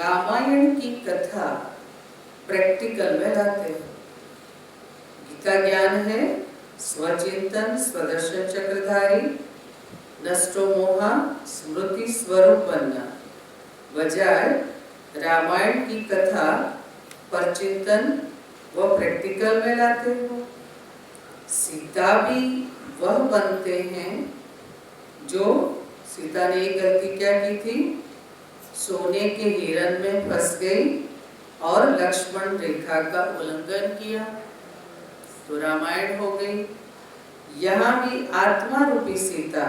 रामायण की कथा प्रैक्टिकल में लाते हैं। गीता ज्ञान है स्वचिंतन स्वदर्शन चक्रधारी, नष्टो मोहा स्मृति स्वरूपन्ना। बजाय रामायण की कथा परचिंतन व प्रैक्टिकल में लाते हो। सीता भी वह बनते हैं जो, सीता ने एक गलती क्या की थी, सोने के हिरन में फंस गई और लक्ष्मण रेखा का उल्लंघन किया तो रामायण हो गई। यहाँ भी आत्मा रूपी सीता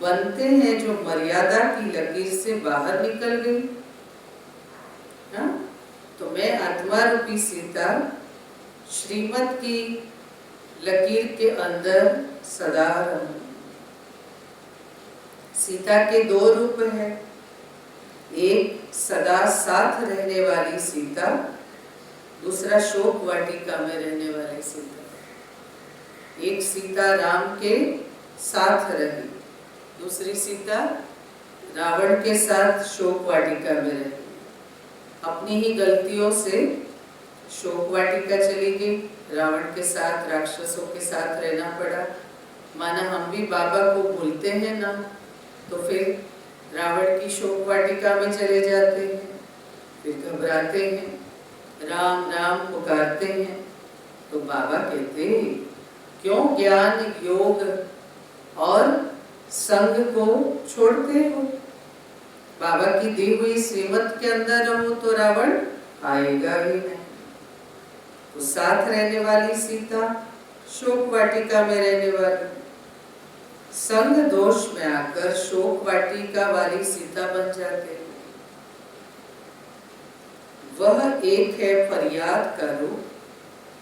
बनते हैं जो मर्यादा की लकीर से बाहर निकल गई। हाँ? तो मैं आत्मा रूपी सीता श्रीमत की लकीर के अंदर सदा रहूं। सीता के दो रूप हैं, एक सदा साथ रहने वाली सीता, दूसरा शोक वाटिका में रहने वाली सीता। एक सीता राम के साथ रही, दूसरी सीता रावण के साथ शोक वाटिका में रही। अपनी ही गलतियों से शोक वाटिका चली गई, रावण के साथ राक्षसों के साथ रहना पड़ा। माना हम भी बाबा को भूलते हैं ना, तो फिर रावण की शोक वाटिका में चले जाते हैं, फिर घबराते हैं, राम राम पुकारते हैं। तो बाबा कहते हैं क्यों ज्ञान योग और संग को छोड़ते हो? बाबा की दी हुई श्रीमत के अंदर रहो तो रावण आएगा ही नहीं। तो साथ रहने वाली सीता शोक वाटिका में रहने वाली, संग दोष में आकर शोक वाटिका वाली सीता बन जाते हैं। वह एक है फरियाद का रूप,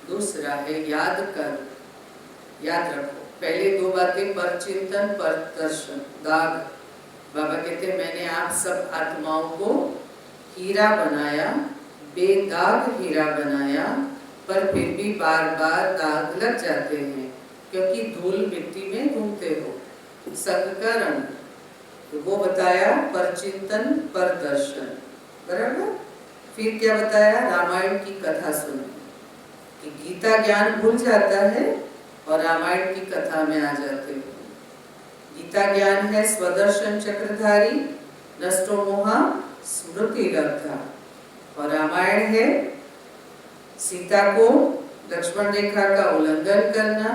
दूसरा है याद का रूप। याद रखो पहले दो बातें, पर चिंतन पर दर्शन दाग। बाबा कहते हैं मैंने आप सब आत्माओं को हीरा बनाया, बेदाग हीरा बनाया, पर फिर भी बार बार दाग लग जाते हैं क्योंकि धूल मिट्टी में घूमते हो। संग का रंग, तो वो बताया पर चिंतन पर दर्शन, बराबर। फिर क्या बताया, रामायण की कथा सुनो कि गीता ज्ञान भूल जाता है और रामायण की कथा में आ जाते हो। गीता ज्ञान है स्वदर्शन चक्रधारी, नष्टो मोहा स्मृति लब्धा, और रामायण है सीता को लक्ष्मण रेखा का उल्लंघन करना,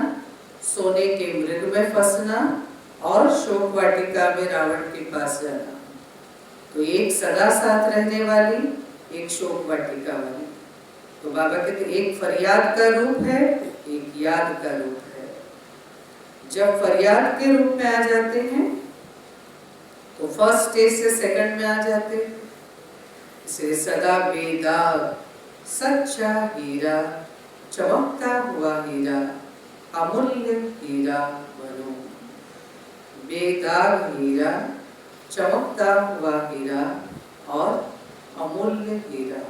सोने के मृग में फंसना और शोक वाटिका में रावण के पास जाना। तो एक सदा साथ रहने वाली, एक शोक वाटिका वाली। तो बाबा कहते एक फरियाद का रूप है, एक याद का रूप है। जब फरियाद के रूप में आ जाते हैं तो फर्स्ट स्टेज से सेकंड में आ जाते हैं। इसे सदा बेदाग सच्चा हीरा, चमकता हुआ हीरा, अमूल्य हीरा बनो। बेदाग हीरा, चमकता हुआ हीरा और अमूल्य हीरा।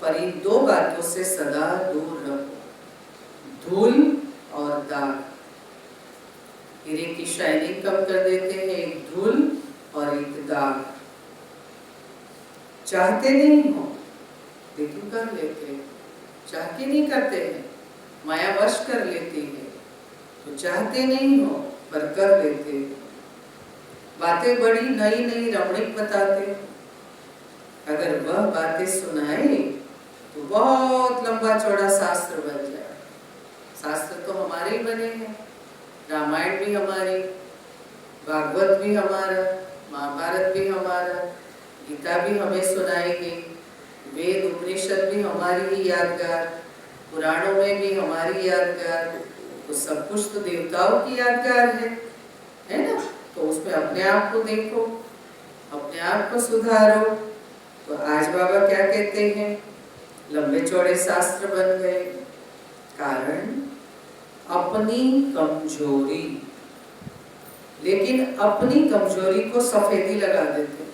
पर इन दो बातों से सदा दूर रहो, धूल और दाग। हीरे की शाइनिंग कम कर देते हैं एक धूल और एक दाग। चाहते नहीं हो लेकिन कर लेते हैं, चाह के नहीं करते हैं, माया वश कर लेती है। तो चाहते नहीं हो पर कर लेते हैं। बातें बड़ी नई नई रमणीक बताते, अगर वह बातें सुनाए तो बहुत लंबा चौड़ा शास्त्र बन जाए। शास्त्र तो हमारे ही बने हैं, रामायण भी हमारी, भागवत भी हमारा, महाभारत भी हमारा, गीता भी हमें सुनाएगी, वेद उपनिषद भी हमारी ही यादगार, पुराणों में भी हमारी यादगार। तो सब कुछ तो देवताओं की यादगार है ना। तो उसमें अपने आप को देखो, अपने आप को सुधारो। तो आज बाबा क्या कहते हैं, लंबे चौड़े शास्त्र बन गए, कारण अपनी कमजोरी। लेकिन अपनी कमजोरी को सफेदी लगा देते।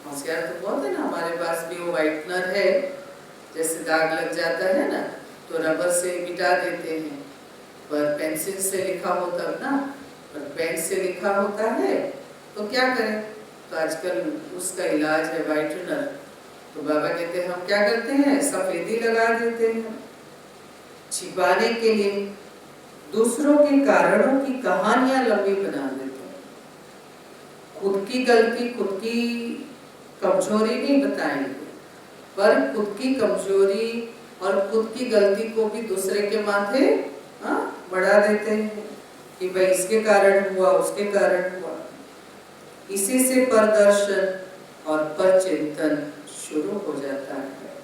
होशियार तो बहुत है ना, हमारे पास भी वो व्हाइटनर है, जैसे दाग लग जाता है ना तो रबर से मिटा देते हैं, पर पेंसिल से लिखा हो तब ना, पर पेन से लिखा होता है तो क्या करें, तो आजकल उसका इलाज है वाइटनर। तो बाबा कहते हैं हम क्या करते हैं, सफेदी लगा देते हैं छिपाने के लिए, दूसरों के कारणों की कहानियां लंबी बना देते हैं। खुद की गलती, खुद की कमजोरी नहीं बताएंगे, पर खुद की कमजोरी और खुद की गलती को भी दूसरे के माथे बढ़ा देते हैं कि भाई इसके कारण हुआ, उसके कारण हुआ। इसी से परदर्शन और परचिंतन शुरू हो जाता है।